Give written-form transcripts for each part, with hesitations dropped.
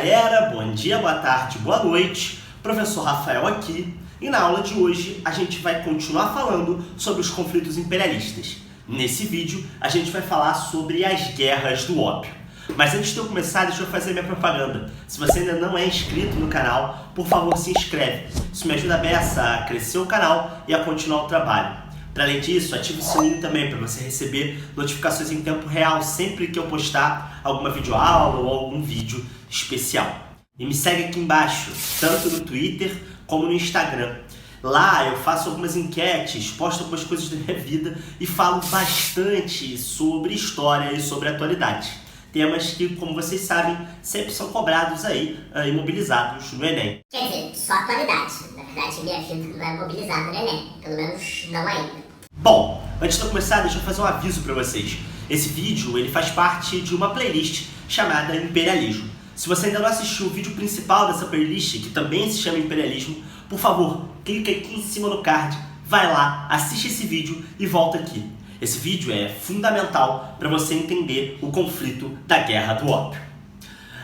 galera, bom dia, boa tarde, boa noite, professor Rafael aqui, e na aula de hoje a gente vai continuar falando sobre os conflitos imperialistas. Nesse vídeo a gente vai falar sobre as guerras do ópio. Mas antes de eu começar, deixa eu fazer minha propaganda. Se você ainda não é inscrito no canal, por favor se inscreve. Isso me ajuda a beça a crescer o canal e a continuar o trabalho. Para além disso, ative o sininho também para você receber notificações em tempo real sempre que eu postar alguma videoaula ou algum vídeo especial. E me segue aqui embaixo, tanto no Twitter como no Instagram. Lá eu faço algumas enquetes, posto algumas coisas da minha vida e falo bastante sobre história e sobre atualidade. Temas que, como vocês sabem, sempre são cobrados aí, imobilizados no Enem. Quer dizer, só atualidade. Na verdade, minha vida não é mobilizada no Enem. Pelo menos não ainda. Bom, antes de eu começar, deixa eu fazer um aviso para vocês. Esse vídeo ele faz parte de uma playlist chamada Imperialismo. Se você ainda não assistiu o vídeo principal dessa playlist, que também se chama Imperialismo, por favor, clica aqui em cima no card, vai lá, assiste esse vídeo e volta aqui. Esse vídeo é fundamental para você entender o conflito da Guerra do Ópio.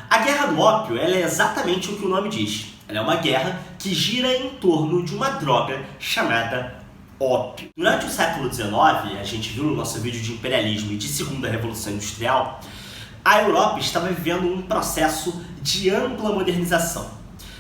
A Guerra do Ópio ela é exatamente o que o nome diz. Ela é uma guerra que gira em torno de uma droga chamada ópio. Durante o século XIX, a gente viu no nosso vídeo de imperialismo e de segunda revolução industrial, a Europa estava vivendo um processo de ampla modernização.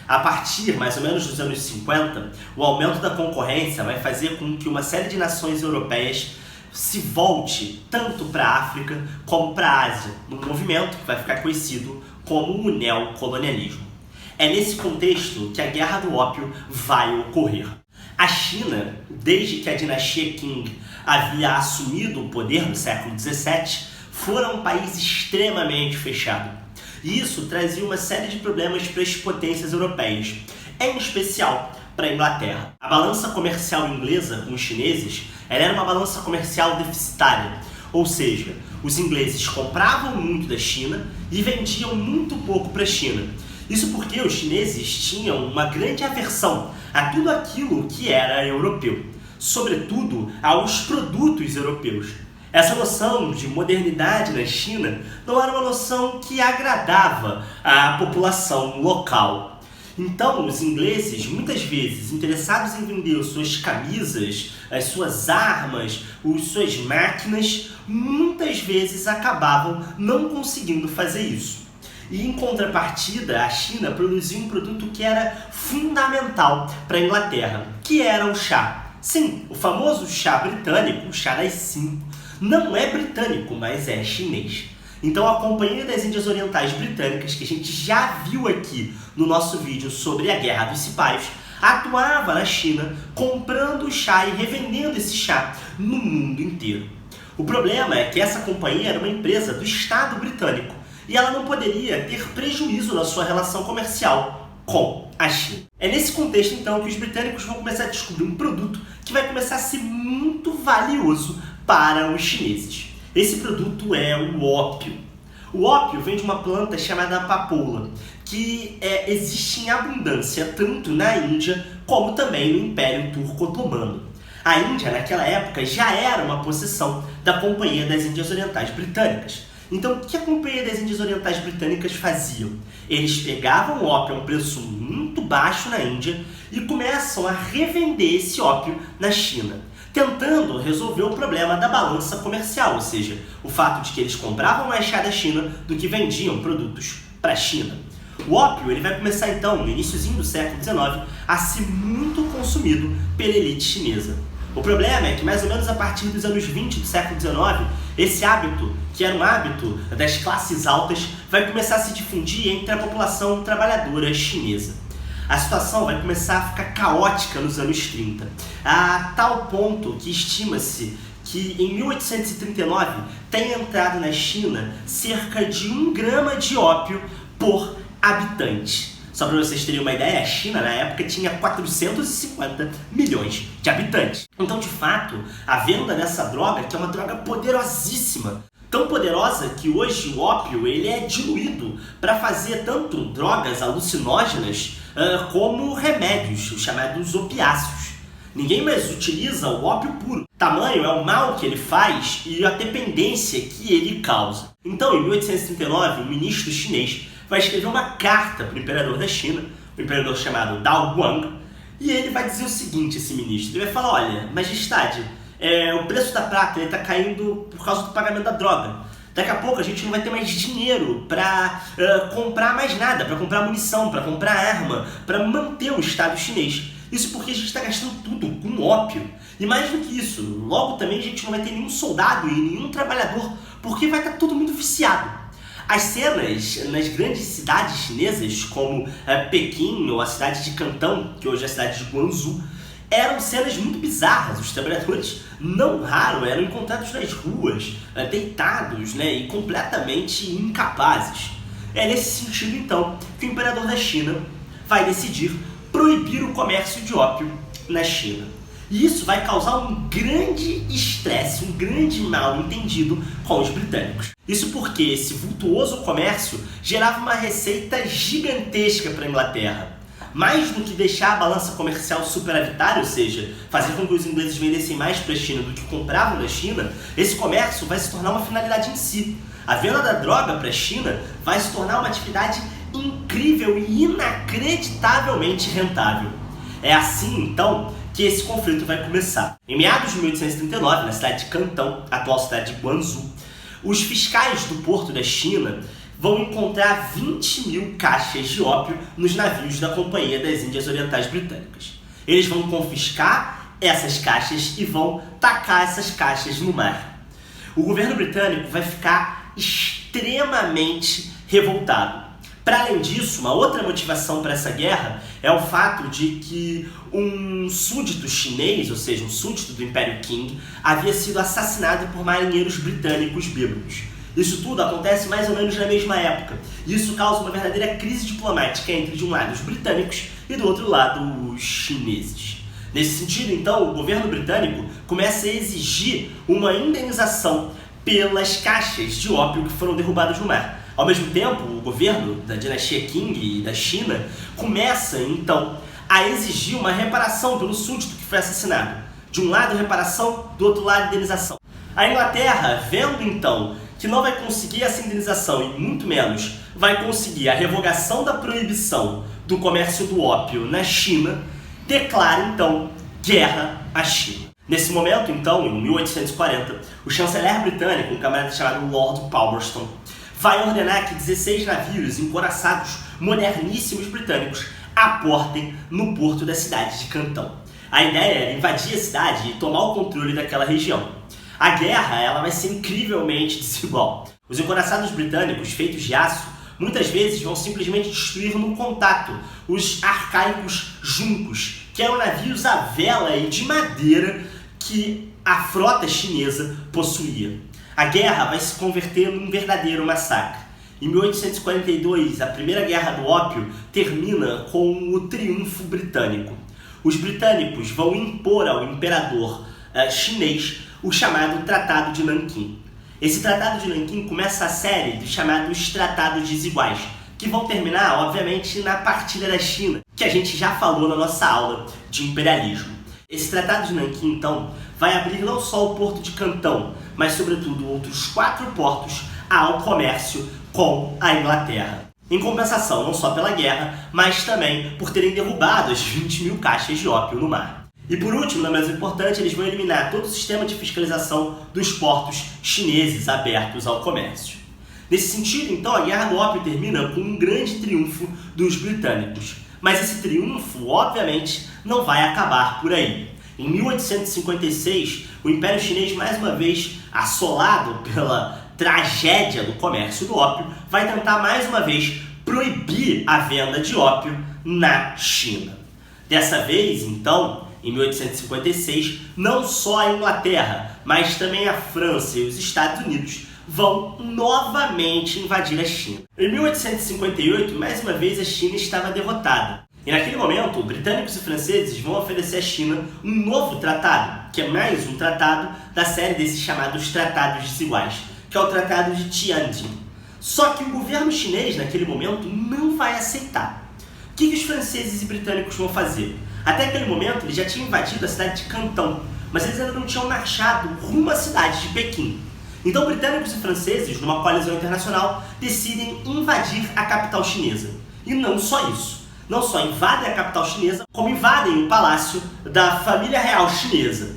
A partir, mais ou menos, dos anos 50, o aumento da concorrência vai fazer com que uma série de nações europeias se volte tanto para a África como para a Ásia, num movimento que vai ficar conhecido como o neocolonialismo. É nesse contexto que a Guerra do Ópio vai ocorrer. A China, desde que a dinastia Qing havia assumido o poder no século XVII, fora um país extremamente fechado. E isso trazia uma série de problemas para as potências europeias, em especial para a Inglaterra. A balança comercial inglesa com os chineses era uma balança comercial deficitária, ou seja, os ingleses compravam muito da China e vendiam muito pouco para a China. Isso porque os chineses tinham uma grande aversão a tudo aquilo que era europeu, sobretudo aos produtos europeus. Essa noção de modernidade na China não era uma noção que agradava à população local. Então, os ingleses, muitas vezes, interessados em vender suas camisas, as suas armas, as suas máquinas, muitas vezes acabavam não conseguindo fazer isso. E, em contrapartida, a China produzia um produto que era fundamental para a Inglaterra, que era o chá. Sim, o famoso chá britânico, o chá das 5, não é britânico, mas é chinês. Então a Companhia das Índias Orientais Britânicas, que a gente já viu aqui no nosso vídeo sobre a Guerra dos Cipayos, atuava na China comprando chá e revendendo esse chá no mundo inteiro. O problema é que essa companhia era uma empresa do Estado britânico e ela não poderia ter prejuízo na sua relação comercial com a China. É nesse contexto, então, que os britânicos vão começar a descobrir um produto que vai começar a ser muito valioso para os chineses. Esse produto é o ópio. O ópio vem de uma planta chamada papoula, que existe em abundância tanto na Índia como também no Império Turco-Otomano. A Índia, naquela época, já era uma possessão da Companhia das Índias Orientais Britânicas. Então, o que a Companhia das Índias Orientais Britânicas faziam? Eles pegavam o ópio a um preço muito baixo na Índia e começam a revender esse ópio na China, tentando resolver o problema da balança comercial, ou seja, o fato de que eles compravam mais chá da China do que vendiam produtos para a China. O ópio ele vai começar então, no iniciozinho do século XIX, a ser muito consumido pela elite chinesa. O problema é que mais ou menos a partir dos anos 20 do século XIX, esse hábito, que era um hábito das classes altas, vai começar a se difundir entre a população trabalhadora chinesa. A situação vai começar a ficar caótica nos anos 30, a tal ponto que estima-se que em 1839 tenha entrado na China cerca de 1 grama de ópio por habitante. Só para vocês terem uma ideia, a China na época tinha 450 milhões de habitantes. Então, de fato, a venda dessa droga, que é uma droga poderosíssima, tão poderosa que hoje o ópio ele é diluído para fazer tanto drogas alucinógenas como remédios, os chamados opiáceos. Ninguém mais utiliza o ópio puro. Tamanho é o mal que ele faz e a dependência que ele causa. Então, em 1839, um ministro chinês vai escrever uma carta para o imperador da China, o imperador chamado Dao Guang, e ele vai dizer o seguinte, esse ministro, ele vai falar, olha, majestade, o preço da prata está caindo por causa do pagamento da droga. Daqui a pouco a gente não vai ter mais dinheiro para comprar mais nada, para comprar munição, para comprar arma, para manter o Estado chinês. Isso porque a gente está gastando tudo com ópio. E mais do que isso, logo também a gente não vai ter nenhum soldado e nenhum trabalhador, porque vai estar todo mundo viciado. As cenas nas grandes cidades chinesas, como Pequim ou a cidade de Cantão, que hoje é a cidade de Guangzhou, eram cenas muito bizarras. Os trabalhadores, não raro, eram encontrados nas ruas, deitados, e completamente incapazes. É nesse sentido, então, que o imperador da China vai decidir proibir o comércio de ópio na China. E isso vai causar um grande estresse, um grande mal-entendido com os britânicos. Isso porque esse vultuoso comércio gerava uma receita gigantesca para a Inglaterra. Mais do que deixar a balança comercial superavitária, ou seja, fazer com que os ingleses vendessem mais para a China do que compravam da China, esse comércio vai se tornar uma finalidade em si. A venda da droga para a China vai se tornar uma atividade incrível e inacreditavelmente rentável. É assim, então, que esse conflito vai começar. Em meados de 1839, na cidade de Cantão, atual cidade de Guangzhou, os fiscais do porto da China vão encontrar 20 mil caixas de ópio nos navios da Companhia das Índias Orientais Britânicas. Eles vão confiscar essas caixas e vão tacar essas caixas no mar. O governo britânico vai ficar extremamente revoltado. Para além disso, uma outra motivação para essa guerra é o fato de que um súdito chinês, ou seja, um súdito do Império Qing, havia sido assassinado por marinheiros britânicos bêbados. Isso tudo acontece mais ou menos na mesma época. E isso causa uma verdadeira crise diplomática entre, de um lado, os britânicos e, do outro lado, os chineses. Nesse sentido, então, o governo britânico começa a exigir uma indenização pelas caixas de ópio que foram derrubadas no mar. Ao mesmo tempo, o governo da dinastia Qing e da China começa, então, a exigir uma reparação pelo súdito que foi assassinado. De um lado, reparação, do outro lado, indenização. A Inglaterra, vendo, então, que não vai conseguir essa indenização e muito menos vai conseguir a revogação da proibição do comércio do ópio na China, declara, então, guerra à China. Nesse momento, então, em 1840, o chanceler britânico, um camarada chamado Lord Palmerston, vai ordenar que 16 navios encouraçados moderníssimos britânicos aportem no porto da cidade de Cantão. A ideia era invadir a cidade e tomar o controle daquela região. A guerra ela vai ser incrivelmente desigual. Os encouraçados britânicos, feitos de aço, muitas vezes vão simplesmente destruir no contato os arcaicos juncos, que eram navios à vela e de madeira que a frota chinesa possuía. A guerra vai se converter num verdadeiro massacre. Em 1842, a Primeira Guerra do Ópio termina com o triunfo britânico. Os britânicos vão impor ao imperador chinês o chamado Tratado de Nanquim. Esse Tratado de Nanquim começa a série dos chamados Tratados Desiguais, que vão terminar, obviamente, na partilha da China, que a gente já falou na nossa aula de imperialismo. Esse Tratado de Nanquim, então, vai abrir não só o porto de Cantão, mas, sobretudo, outros 4 portos ao comércio com a Inglaterra. Em compensação, não só pela guerra, mas também por terem derrubado as 20 mil caixas de ópio no mar. E por último, não menos importante, eles vão eliminar todo o sistema de fiscalização dos portos chineses abertos ao comércio. Nesse sentido, então, a Guerra do Ópio termina com um grande triunfo dos britânicos. Mas esse triunfo, obviamente, não vai acabar por aí. Em 1856, o Império Chinês, mais uma vez assolado pela tragédia do comércio do ópio, vai tentar mais uma vez proibir a venda de ópio na China. Dessa vez, então, em 1856, não só a Inglaterra, mas também a França e os Estados Unidos vão novamente invadir a China. Em 1858, mais uma vez, a China estava derrotada. E naquele momento, britânicos e franceses vão oferecer à China um novo tratado, que é mais um tratado da série desses chamados Tratados Desiguais, que é o Tratado de Tianjin. Só que o governo chinês, naquele momento, não vai aceitar. O que os franceses e britânicos vão fazer? Até aquele momento, eles já tinham invadido a cidade de Cantão, mas eles ainda não tinham marchado rumo à cidade de Pequim. Então britânicos e franceses, numa coalizão internacional, decidem invadir a capital chinesa. E não só isso. Não só invadem a capital chinesa, como invadem o palácio da família real chinesa.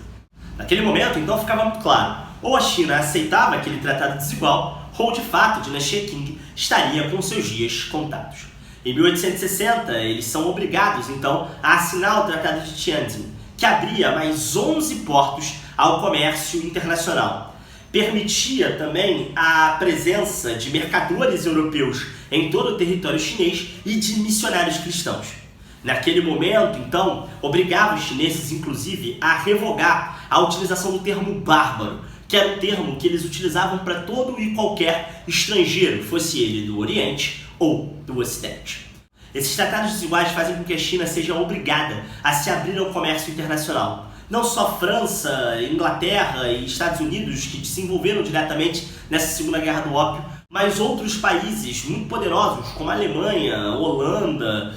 Naquele momento, então, ficava muito claro. Ou a China aceitava aquele tratado desigual, ou de fato, a dinastia Qing estaria com seus dias contados. Em 1860, eles são obrigados, então, a assinar o Tratado de Tianjin, que abria mais 11 portos ao comércio internacional. Permitia também a presença de mercadores europeus em todo o território chinês e de missionários cristãos. Naquele momento, então, obrigava os chineses, inclusive, a revogar a utilização do termo bárbaro, que era um termo que eles utilizavam para todo e qualquer estrangeiro, fosse ele do Oriente ou do Ocidente. Esses tratados desiguais fazem com que a China seja obrigada a se abrir ao comércio internacional. Não só França, Inglaterra e Estados Unidos, que se envolveram diretamente nessa Segunda Guerra do Ópio, mas outros países muito poderosos, como a Alemanha, Holanda,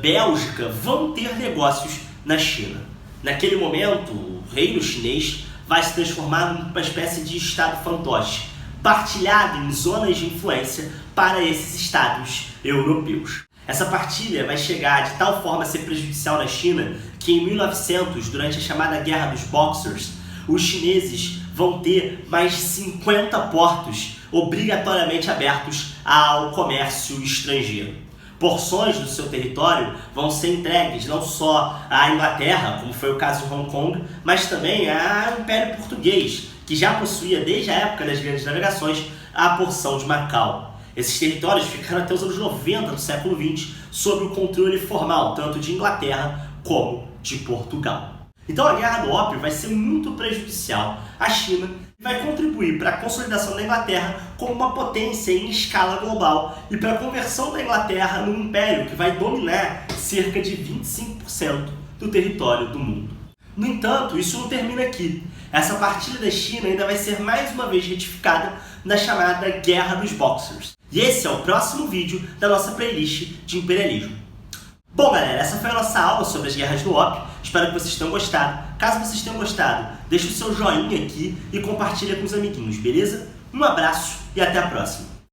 Bélgica, vão ter negócios na China. Naquele momento, o reino chinês vai se transformar numa espécie de estado fantoche, partilhado em zonas de influência para esses estados europeus. Essa partilha vai chegar de tal forma a ser prejudicial na China que em 1900, durante a chamada Guerra dos Boxers, os chineses vão ter mais 50 portos obrigatoriamente abertos ao comércio estrangeiro. Porções do seu território vão ser entregues não só à Inglaterra, como foi o caso de Hong Kong, mas também ao Império Português, que já possuía desde a época das grandes navegações a porção de Macau. Esses territórios ficaram até os anos 90 do século XX sob o controle formal, tanto de Inglaterra como de Portugal. Então a Guerra do Ópio vai ser muito prejudicial à China e vai contribuir para a consolidação da Inglaterra como uma potência em escala global e para a conversão da Inglaterra num império que vai dominar cerca de 25% do território do mundo. No entanto, isso não termina aqui. Essa partilha da China ainda vai ser mais uma vez retificada na chamada Guerra dos Boxers. E esse é o próximo vídeo da nossa playlist de imperialismo. Bom, galera, essa foi a nossa aula sobre as guerras do ópio. Espero que vocês tenham gostado. Caso vocês tenham gostado, deixe o seu joinha aqui e compartilha com os amiguinhos, beleza? Um abraço e até a próxima.